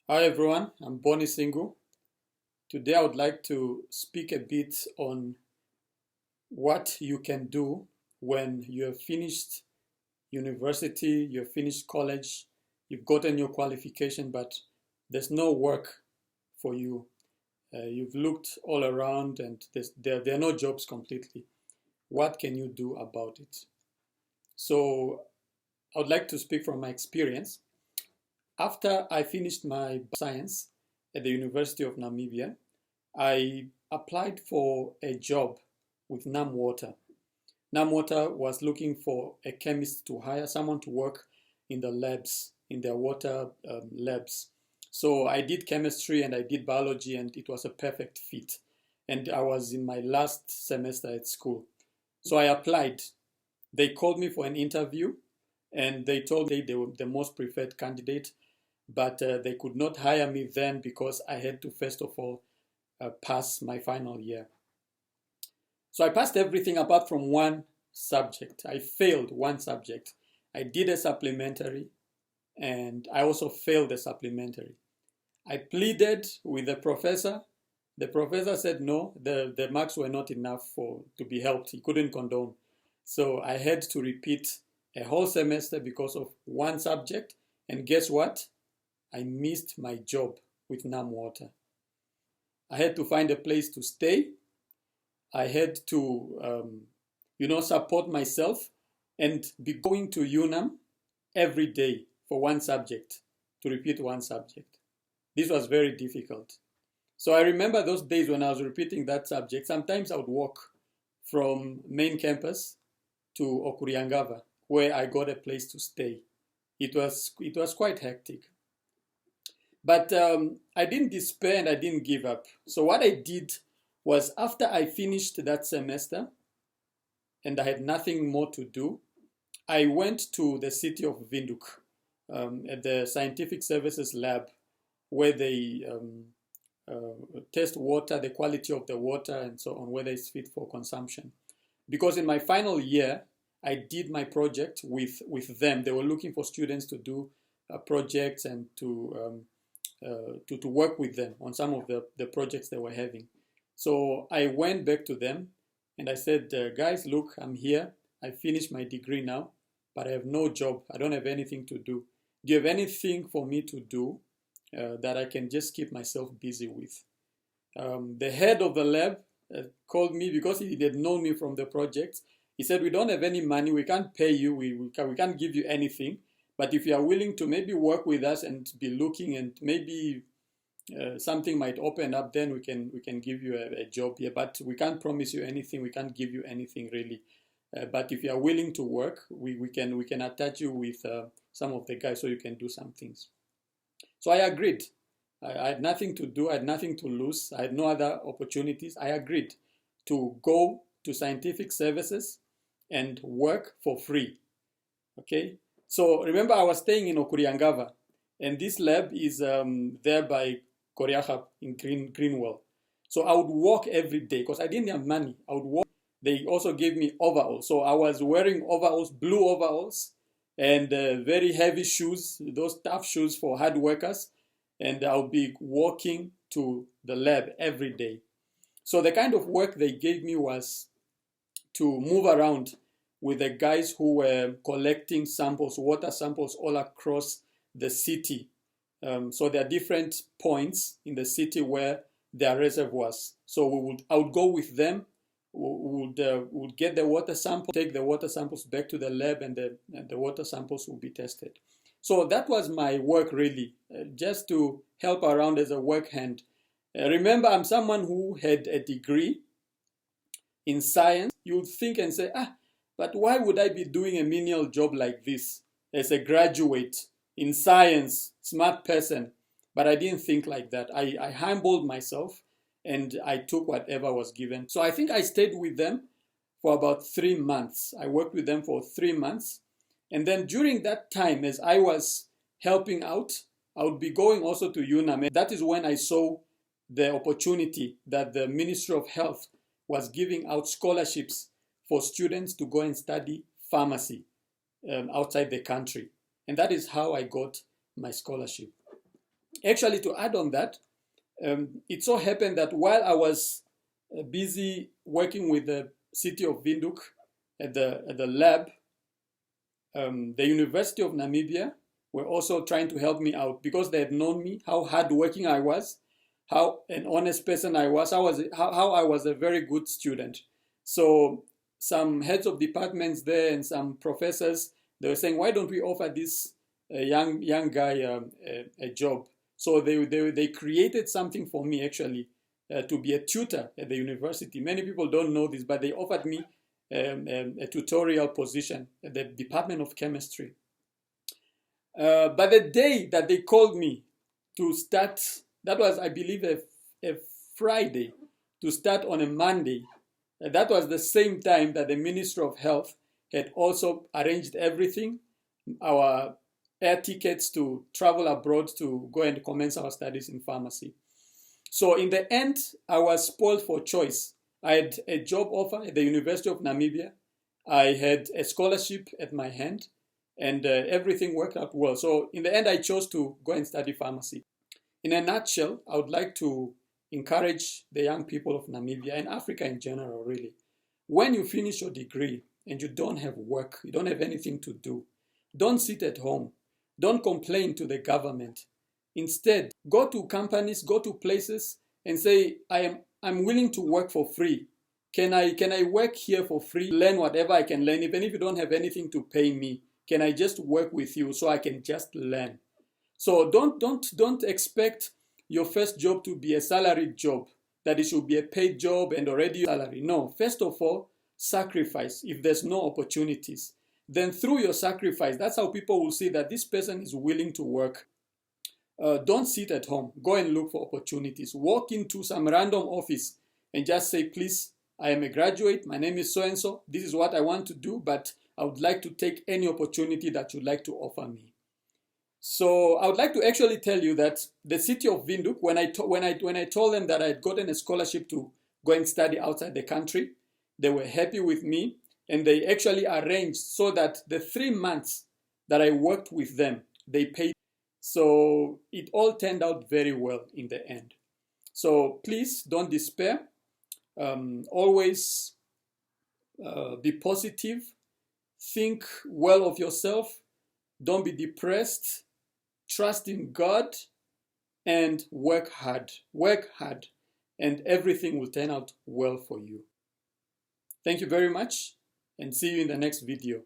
Hi everyone, I'm Bonnie Singu. Today I would like to speak a bit on what you can do when you have finished university, you've finished college, you've gotten your qualification, but there's no work for you. You've looked all around and there are no jobs completely. What can you do about it? So I would like to speak from my experience. After I finished my science at the University of Namibia, I applied for a job with NamWater. NamWater was looking for a chemist to hire someone to work in the labs, in their water labs. So I did chemistry and I did biology, and it was a perfect fit. And I was in my last semester at school. So I applied. They called me for an interview and they told me they were the most preferred candidate, but they could not hire me then because I had to, first of all, pass my final year. So I passed everything apart from one subject. I failed one subject. I did a supplementary and I also failed the supplementary. I pleaded with the professor. The professor said no, the marks were not enough to be helped. He couldn't condone. So I had to repeat a whole semester because of one subject. And guess what? I missed my job with NamWater. I had to find a place to stay. I had to, support myself and be going to UNAM every day for one subject, to repeat one subject. This was very difficult. So I remember those days when I was repeating that subject. Sometimes I would walk from main campus to Okuriangava, where I got a place to stay. It was quite hectic. But I didn't despair and I didn't give up. So what I did was, after I finished that semester and I had nothing more to do, I went to the city of Windhoek at the Scientific Services Lab, where they test water, the quality of the water and so on, whether it's fit for consumption. Because in my final year, I did my project with them. They were looking for students to do projects and to work with them on some of the projects they were having. So I went back to them and I said, guys, look, I'm here. I finished my degree now, but I have no job. I don't have anything to do. Do you have anything for me to do that I can just keep myself busy with? The head of the lab called me because he had known me from the projects. He said, we don't have any money. We can't pay you. We can't give you anything. But if you are willing to maybe work with us and be looking, and maybe something might open up, then we can give you a job here. But we can't promise you anything. We can't give you anything really. But if you are willing to work, we can attach you with some of the guys so you can do some things. So I agreed. I had nothing to do. I had nothing to lose. I had no other opportunities. I agreed to go to scientific services and work for free. Okay. So remember, I was staying in Okuriangava, and this lab is there by Koreahab in Greenwell. So I would walk every day because I didn't have money. I would walk. They also gave me overalls. So I was wearing overalls, blue overalls, and very heavy shoes, those tough shoes for hard workers. And I'll be walking to the lab every day. So the kind of work they gave me was to move around with the guys who were collecting samples, water samples all across the city. So there are different points in the city where there are reservoirs. So I would go with them. We would get the water sample, take the water samples back to the lab, and the water samples will be tested. So that was my work really, just to help around as a work hand. Remember, I'm someone who had a degree in science. You would think and say, but why would I be doing a menial job like this as a graduate in science, smart person? But I didn't think like that. I humbled myself and I took whatever was given. So I think I stayed with them for about 3 months. I worked with them for 3 months. And then during that time, as I was helping out, I would be going also to UNAM. That is when I saw the opportunity that the Ministry of Health was giving out scholarships for students to go and study pharmacy outside the country. And that is how I got my scholarship. Actually, to add on that, it so happened that while I was busy working with the city of Windhoek at the lab, the University of Namibia were also trying to help me out because they had known me, how hardworking I was, how an honest person I was, how I was a very good student. So some heads of departments there and some professors, they were saying, why don't we offer this young guy a job? So they created something for me actually to be a tutor at the university. Many people don't know this, but they offered me a tutorial position at the Department of Chemistry. But the day that they called me to start, that was, I believe, a Friday, to start on a Monday. That was the same time that the Ministry of Health had also arranged everything, our air tickets to travel abroad to go and commence our studies in pharmacy. So in the end, I was spoiled for choice. I had a job offer at the University of Namibia. I had a scholarship at my hand, and everything worked out well. So in the end, I chose to go and study pharmacy. In a nutshell, I would like to encourage the young people of Namibia and Africa in general, really. When you finish your degree and you don't have work, you don't have anything to do, don't sit at home. Don't complain to the government. Instead, go to companies, go to places and say, I'm willing to work for free. Can I work here for free? Learn whatever I can learn, even if you don't have anything to pay me. Can I just work with you so I can just learn? So don't expect your first job to be a salaried job, that it should be a paid job and already salary. No, first of all, sacrifice if there's no opportunities. Then through your sacrifice, that's how people will see that this person is willing to work. Don't sit at home. Go and look for opportunities. Walk into some random office and just say, please, I am a graduate. My name is so-and-so. This is what I want to do, but I would like to take any opportunity that you'd like to offer me. So I would like to actually tell you that the city of Windhoek, when I told them that I had gotten a scholarship to go and study outside the country, they were happy with me, and they actually arranged so that the 3 months that I worked with them, they paid. So it all turned out very well in the end. So please don't despair. Always be positive. Think well of yourself. Don't be depressed. Trust in God and work hard. Work hard, and everything will turn out well for you. Thank you very much, and see you in the next video.